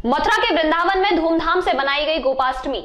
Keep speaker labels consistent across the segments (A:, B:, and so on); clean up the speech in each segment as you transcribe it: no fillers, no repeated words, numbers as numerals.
A: मथुरा के वृंदावन में धूमधाम से मनाई गई गोपाष्टमी।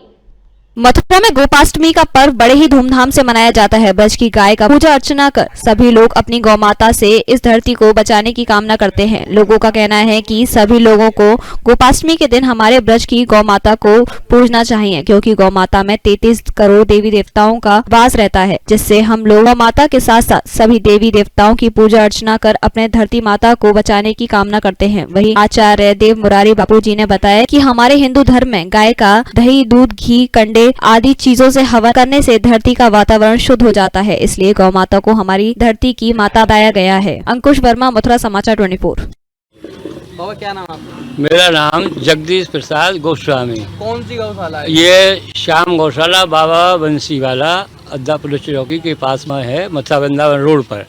B: मथुरा में गोपाष्टमी का पर्व बड़े ही धूमधाम से मनाया जाता है। ब्रज की गाय का पूजा अर्चना कर सभी लोग अपनी गौ माता से इस धरती को बचाने की कामना करते हैं। लोगों का कहना है कि सभी लोगों को गोपाष्टमी के दिन हमारे ब्रज की गौ माता को पूजना चाहिए, क्योंकि गौ माता में 33 करोड़ देवी देवताओं का वास रहता है, जिससे हम लोग गौ माता के साथ साथ सभी देवी देवताओं की पूजा अर्चना कर अपने धरती माता को बचाने की कामना करते हैं। वही आचार्य देव मुरारी बापू जी ने बताया कि हमारे हिंदू धर्म में गाय का दही, दूध, घी, कंडे आदि चीजों से हवन करने से धरती का वातावरण शुद्ध हो जाता है, इसलिए गौ माता को हमारी धरती की माता बताया गया है। अंकुश वर्मा, मथुरा समाचार 24।
C: बाबा क्या नाम आपका?
D: मेरा नाम जगदीश प्रसाद गोस्वामी।
C: कौन सी गौशाला है?
D: ये श्याम गौशाला बाबा बंसीवाला अद्दा पुलिस चौकी के पास में है, मथुरा वृंदावन रोड पर।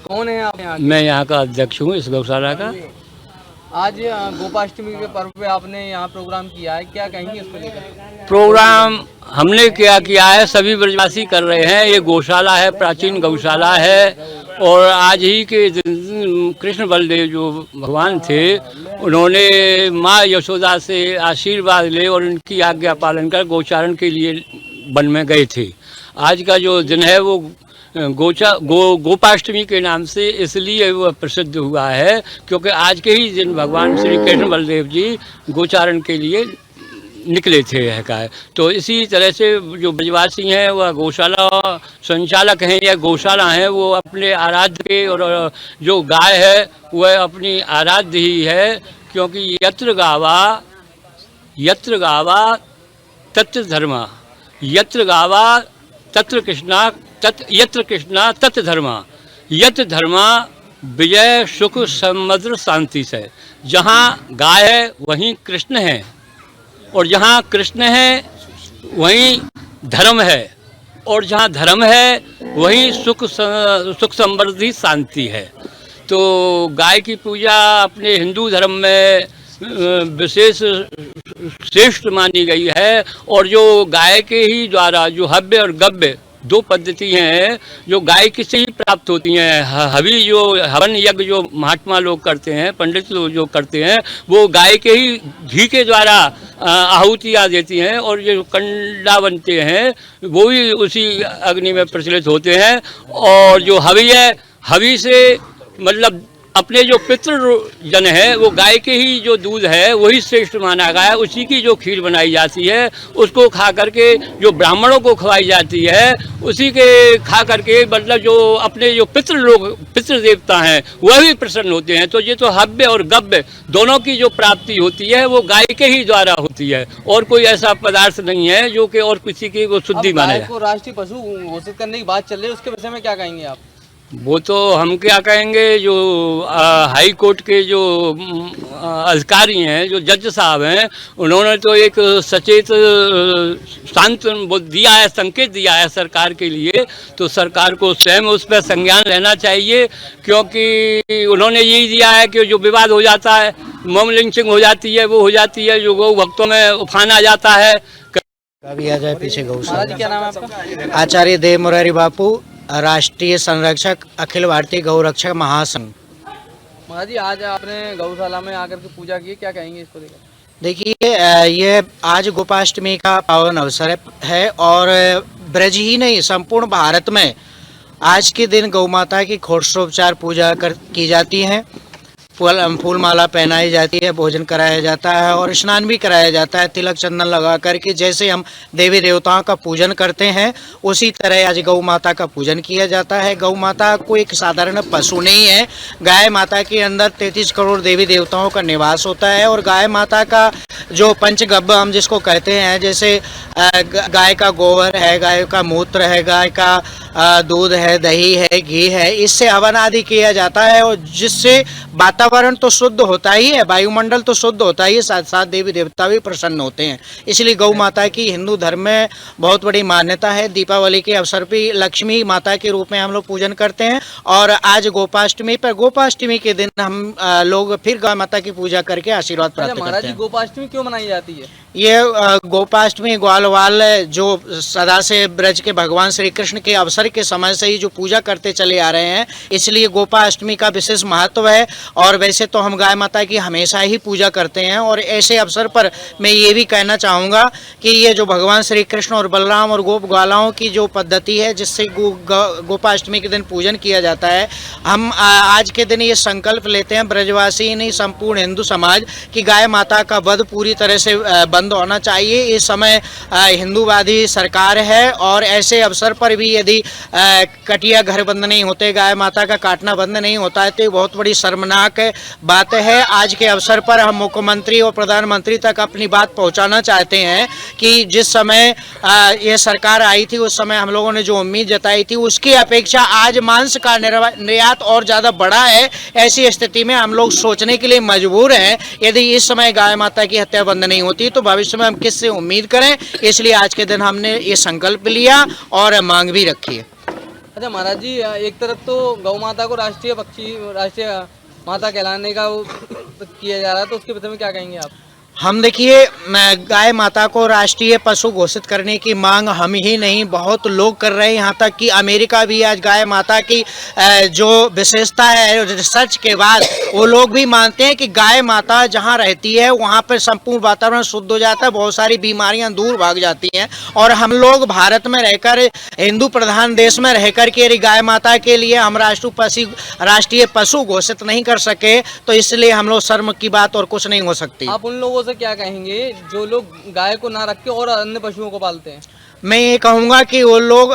C: कौन है आप यहाँ?
D: मैं यहाँ का अध्यक्ष हूँ इस गौशाला का।
C: आज गोपाष्टमी के पर्व पे आपने यहाँ प्रोग्राम किया है, क्या कहेंगे इसको लेकर?
D: प्रोग्राम हमने क्या किया है, सभी ब्रजवासी कर रहे हैं। ये गौशाला है, प्राचीन गौशाला है, और आज ही के दिन कृष्ण बलदेव जो भगवान थे, उन्होंने माँ यशोदा से आशीर्वाद ले और उनकी आज्ञा पालन कर गोचारण के लिए वन में गए थे। आज का जो दिन है वो गोपाष्टमी के नाम से इसलिए वह प्रसिद्ध हुआ है क्योंकि आज के ही दिन भगवान श्री कृष्ण बलदेव जी गोचारण के लिए निकले थे है। तो इसी तरह से जो ब्रजवासी हैं वह गौशाला संचालक हैं या गौशाला हैं, वो अपने आराध्य के, और जो गाय है वह अपनी आराध्य ही है, क्योंकि यत्र गावा तत्र धर्मा, यत्र गावा तत्र कृष्णा, यत्र कृष्णा तत्र धर्मा, यत्र धर्मा विजय सुख समृद्ध शांति से। जहाँ गाय है वहीं कृष्ण है, और जहाँ कृष्ण है वहीं धर्म है, और जहाँ धर्म है वहीं सुख समृद्धि शांति है। तो गाय की पूजा अपने हिंदू धर्म में विशेष श्रेष्ठ मानी गई है, और जो गाय के ही द्वारा जो हव्य और गव्य दो पद्धति हैं जो गाय की से ही प्राप्त होती हैं। हवि जो हवन यज्ञ जो महात्मा लोग करते हैं, पंडित लोग जो करते हैं, वो गाय के ही घी के द्वारा आहुतियाँ देती हैं, और जो कंडा बनते हैं वो भी उसी अग्नि में प्रचलित होते हैं। और जो हवि है, हवि से मतलब अपने जो पितृजन है वो गाय के ही जो दूध है वही श्रेष्ठ माना गया है। उसी की जो खीर बनाई जाती है उसको खा करके जो ब्राह्मणों को खवाई जाती है, उसी के खा करके मतलब जो अपने जो पितृ देवता हैं वह भी प्रसन्न होते हैं। तो ये तो हव्य और गव्य दोनों की जो प्राप्ति होती है वो गाय के ही द्वारा होती है, और कोई ऐसा पदार्थ नहीं है जो कि और किसी की वो शुद्धि माने।
C: गाय को राष्ट्रीय पशु घोषित करने की बात चल रही है, उसके विषय में क्या कहेंगे आप?
D: वो तो हम क्या कहेंगे, जो हाई कोर्ट के जो अधिकारी हैं, जो जज साहब हैं, उन्होंने तो एक सचेत शांत दिया है, संकेत दिया है सरकार के लिए। तो सरकार को स्वयं उस पर संज्ञान लेना चाहिए, क्योंकि उन्होंने यही दिया है कि जो विवाद हो जाता है, मॉब लिंचिंग हो जाती है, वो हो जाती है, जो गौ भक्तों में उफान आ जाता है।
E: कभी आ जाए पीछे गौशाला।
C: क्या नाम है आपका?
E: आचार्य देव मुरारी बापू, राष्ट्रीय संरक्षक, अखिल भारतीय गौरक्षक महासंघ।
C: महाराज जी, आज आपने गौशाला में आकर के पूजा की, क्या कहेंगे इसको लेकर?
E: देखिए, ये आज गोपाष्टमी का पावन अवसर है, और ब्रज ही नहीं संपूर्ण भारत में आज के दिन गौ माता की षोडशोपचार पूजा की जाती है। फूल माला पहनाई जाती है, भोजन कराया जाता है, और स्नान भी कराया जाता है तिलक चंदन लगा करके। जैसे हम देवी देवताओं का पूजन करते हैं उसी तरह आज गौ माता का पूजन किया जाता है। गौ माता को एक साधारण पशु नहीं है, गाय माता के अंदर 33 करोड़ देवी देवताओं का निवास होता है। और गाय माता का जो पंचगव्य हम जिसको कहते हैं, जैसे गाय का गोबर है, गाय का मूत्र है, गाय का दूध है, दही है, घी है, इससे हवन आदि किया जाता है, और जिससे वातावरण तो शुद्ध होता ही है, वायुमंडल तो शुद्ध होता ही है, साथ साथ देवी देवता भी प्रसन्न होते हैं। इसलिए गौ माता की हिंदू धर्म में बहुत बड़ी मान्यता है। दीपावली के अवसर पर लक्ष्मी माता के रूप में हम लोग पूजन करते हैं, और आज गोपाष्टमी पर गोपाष्टमी के दिन हम लोग फिर गौ माता की पूजा करके आशीर्वाद प्राप्त करते हैं।
C: महाराज जी, गोपाष्टमी क्यों मनाई जाती है?
E: ये गोपाष्टमी ग्वालवाल जो सदा से ब्रज के भगवान श्री कृष्ण के अवसर के समय से ही जो पूजा करते चले आ रहे हैं, इसलिए गोपाष्टमी का विशेष महत्व है। और वैसे तो हम गाय माता की हमेशा ही पूजा करते हैं, और ऐसे अवसर पर मैं ये भी कहना चाहूँगा कि ये जो भगवान श्री कृष्ण और बलराम और गोप ग्वालाओं की जो पद्धति है जिससे गोपाष्टमी के दिन पूजन किया जाता है, हम आज के दिन ये संकल्प लेते हैं ब्रजवासी नहीं संपूर्ण हिंदू समाज कि गाय माता का वध पूरी तरह से बंद होना चाहिए। इस समय हिंदूवादी सरकार है, और ऐसे अवसर पर भी यदि कटिया घर बंद नहीं होते, गाय माता का काटना बंद नहीं होता है, तो ये बहुत बड़ी शर्मनाक बात है। आज के अवसर पर हम मुख्यमंत्री और प्रधानमंत्री तक अपनी बात पहुंचाना चाहते हैं कि जिस समय ये सरकार आई थी उस समय हम लोगों ने जो उम्मीद जताई थी उसकी अपेक्षा आज मांस का निर्यात और ज़्यादा बढ़ा है। ऐसी स्थिति में हम लोग सोचने के लिए मजबूर हैं, यदि इस समय गाय माता की हत्या बंद नहीं होती तो भविष्य में हम किससे उम्मीद करें। इसलिए आज के दिन हमने ये संकल्प लिया और मांग भी रखी है।
C: अच्छा महाराज जी, एक तरफ तो गौ माता को राष्ट्रीय पक्षी, राष्ट्रीय माता कहलाने का किया जा रहा है, तो उसके विषय में क्या कहेंगे आप?
E: हम देखिए, गाय माता को राष्ट्रीय पशु घोषित करने की मांग हम ही नहीं बहुत लोग कर रहे हैं। यहाँ तक कि अमेरिका भी आज गाय माता की जो विशेषता है रिसर्च के बाद वो लोग भी मानते हैं कि गाय माता जहाँ रहती है वहाँ पर संपूर्ण वातावरण शुद्ध हो जाता है, बहुत सारी बीमारियाँ दूर भाग जाती हैं। और हम लोग भारत में रहकर, हिंदू प्रधान देश में रहकर के गाय माता के लिए हम राष्ट्रीय पशु घोषित नहीं कर सके, तो इसलिए हम लोग शर्म की बात और कुछ नहीं हो सकती।
C: आप उन लोगों से क्या कहेंगे जो लोग गाय को ना रख के और अन्य पशुओं को पालते हैं?
E: मैं ये कहूँगा कि वो लोग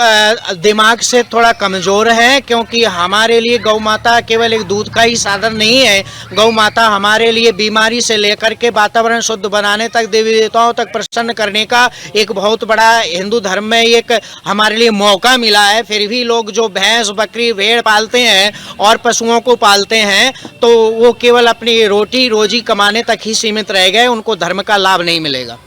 E: दिमाग से थोड़ा कमज़ोर हैं, क्योंकि हमारे लिए गौ माता केवल एक दूध का ही साधन नहीं है। गौ माता हमारे लिए बीमारी से लेकर के वातावरण शुद्ध बनाने तक, देवी देवताओं तक प्रसन्न करने का एक बहुत बड़ा हिंदू धर्म में एक हमारे लिए मौका मिला है। फिर भी लोग जो भैंस बकरी भेड़ पालते हैं और पशुओं को पालते हैं तो वो केवल अपनी रोटी रोजी कमाने तक ही सीमित रह गए, उनको धर्म का लाभ नहीं मिलेगा।